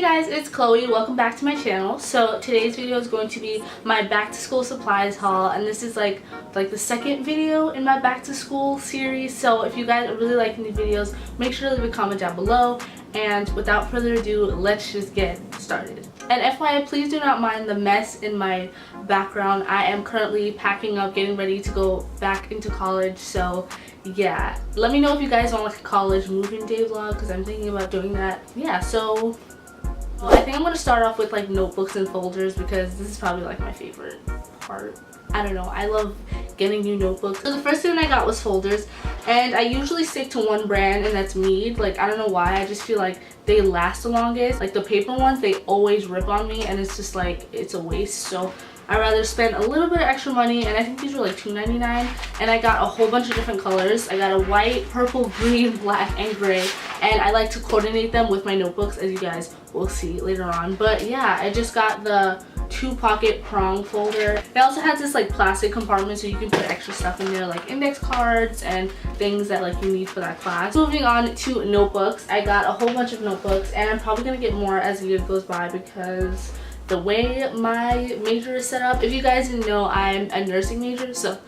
Hey guys, it's Chloe. Welcome back to my channel. So today's video is going to be my back to school supplies haul, and this is like the second video in my back to school series. So if you guys are really liking these videos, make sure to leave a comment down below. And without further ado, let's just get started. And FYI, please do not mind the mess in my background. I am currently packing up, getting ready to go back into college. So yeah, let me know if you guys want like a college moving day vlog, because I'm thinking about doing that. Yeah, so I think I'm going to start off with like notebooks and folders, because this is probably like my favorite part. I don't know, I love getting new notebooks. So the first thing I got was folders, and I usually stick to one brand, and that's Mead. Like, I don't know why, I just feel like they last the longest. Like the paper ones, they always rip on me, and it's just like, it's a waste. So I'd rather spend a little bit of extra money, and I think these were like $2.99, and I got a whole bunch of different colors. I got a white, purple, green, black, and gray, and I like to coordinate them with my notebooks, as you guys will see later on. But yeah, I just got the 2-pocket prong folder. It also has this like plastic compartment, so you can put extra stuff in there, like index cards and things that like you need for that class. Moving on to notebooks, I got a whole bunch of notebooks, and I'm probably gonna get more as the year goes by, because the way my major is set up, if you guys didn't know, I'm a nursing major, so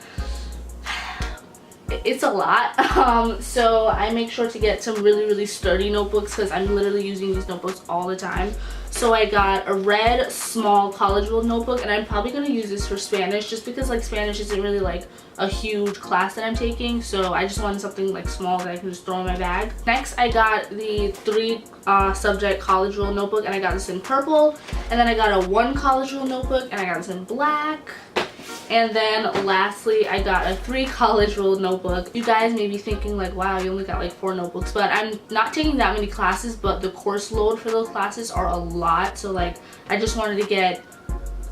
it's a lot. So I make sure to get some really sturdy notebooks, because I'm literally using these notebooks all the time. So I got a red small college ruled notebook, and I'm probably going to use this for Spanish, just because like Spanish isn't really like a huge class that I'm taking, so I just wanted something like small that I can just throw in my bag. Next, I got the 3 subject college ruled notebook, and I got this in purple. And then I got a 1 college ruled notebook, and I got this in black. And then lastly, I got a 3 college ruled notebook. You guys may be thinking like, wow, you only got like 4 notebooks, but I'm not taking that many classes, but the course load for those classes are a lot. So like, I just wanted to get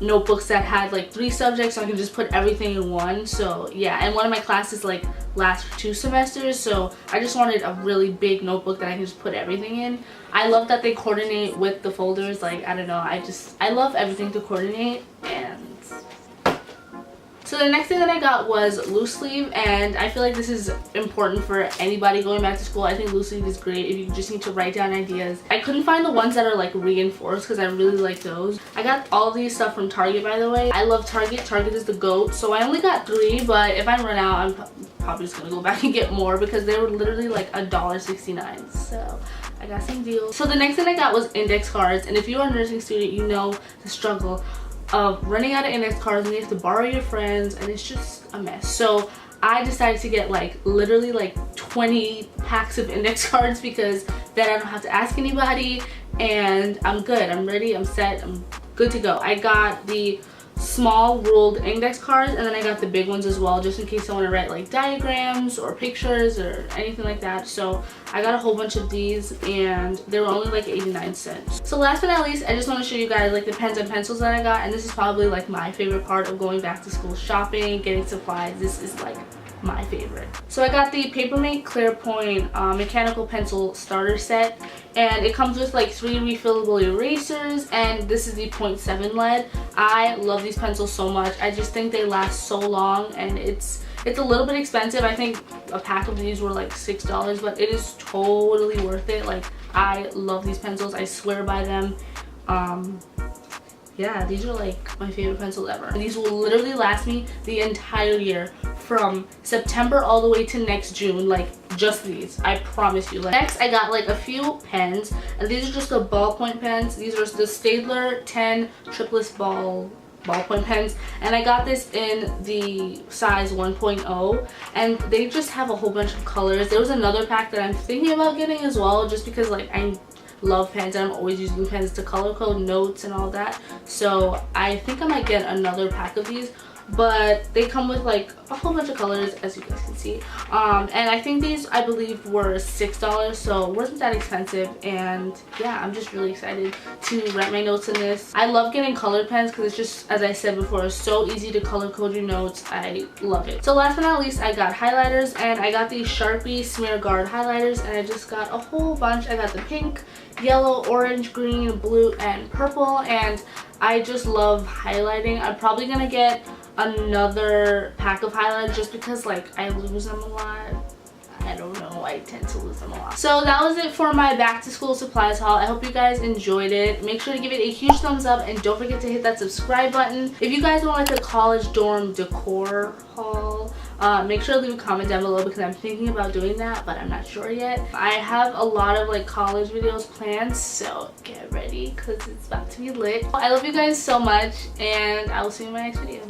notebooks that had like 3 subjects, so I can just put everything in one. So yeah, and one of my classes like lasts for 2 semesters, so I just wanted a really big notebook that I can just put everything in. I love that they coordinate with the folders. Like, I don't know, I love everything to coordinate. And so the next thing that I got was loose sleeve, and I feel like this is important for anybody going back to school. I think loose sleeve is great if you just need to write down ideas. I couldn't find the ones that are like reinforced, because I really like those. I got all of these stuff from Target, by the way. I love Target. Target is the GOAT. So I only got 3, but if I run out, I'm probably just gonna go back and get more, because they were literally like $1.69. So I got some deals. So the next thing I got was index cards, and if you're a nursing student, you know the struggle of running out of index cards, and you have to borrow your friends, and it's just a mess. So I decided to get like literally like 20 packs of index cards, because then I don't have to ask anybody, and I'm good, I'm ready, I'm set, I'm good to go. I got the small ruled index cards, and then I got the big ones as well, just in case I want to write like diagrams or pictures or anything like that. So I got a whole bunch of these, and they were only like 89 cents. So last but not least, I just want to show you guys like the pens and pencils that I got, and this is probably like my favorite part of going back to school shopping, getting supplies. This is like my favorite. So I got the Papermate Clearpoint mechanical pencil starter set, and it comes with like 3 refillable erasers, and this is the 0.7 lead. I love these pencils so much. I just think they last so long, and it's a little bit expensive. I think a pack of these were like $6, but it is totally worth it. Like, I love these pencils. I swear by them. Yeah, these are like my favorite pencils ever. These will literally last me the entire year, from September all the way to next June. Like, just these, I promise you. Like, next I got like a few pens, and these are just the ballpoint pens. These are the Staedtler 10 tripless ballpoint pens, and I got this in the size 1.0, and they just have a whole bunch of colors. There was another pack that I'm thinking about getting as well, just because like I love pens, and I'm always using pens to color code notes and all that. So I think I might get another pack of these, but they come with like a whole bunch of colors, as you guys can see. And I think these, I believe, were $6, so it wasn't that expensive. And yeah, I'm just really excited to write my notes in this. I love getting colored pens, because it's just, as I said before, it's so easy to color code your notes. I love it. So last but not least, I got highlighters, and I got these Sharpie Smear Guard highlighters, and I just got a whole bunch. I got the pink, yellow, orange, green, blue, and purple, and I just love highlighting. I'm probably gonna get another pack of highlighters, just because like I lose them a lot. I don't know, I tend to lose them a lot. So that was it for my back to school supplies haul. I hope you guys enjoyed it. Make sure to give it a huge thumbs up and don't forget to hit that subscribe button. If you guys want like a college dorm decor haul, make sure to leave a comment down below because I'm thinking about doing that, but I'm not sure yet. I have a lot of like college videos planned, so get ready because it's about to be lit. I love you guys so much and I will see you in my next video.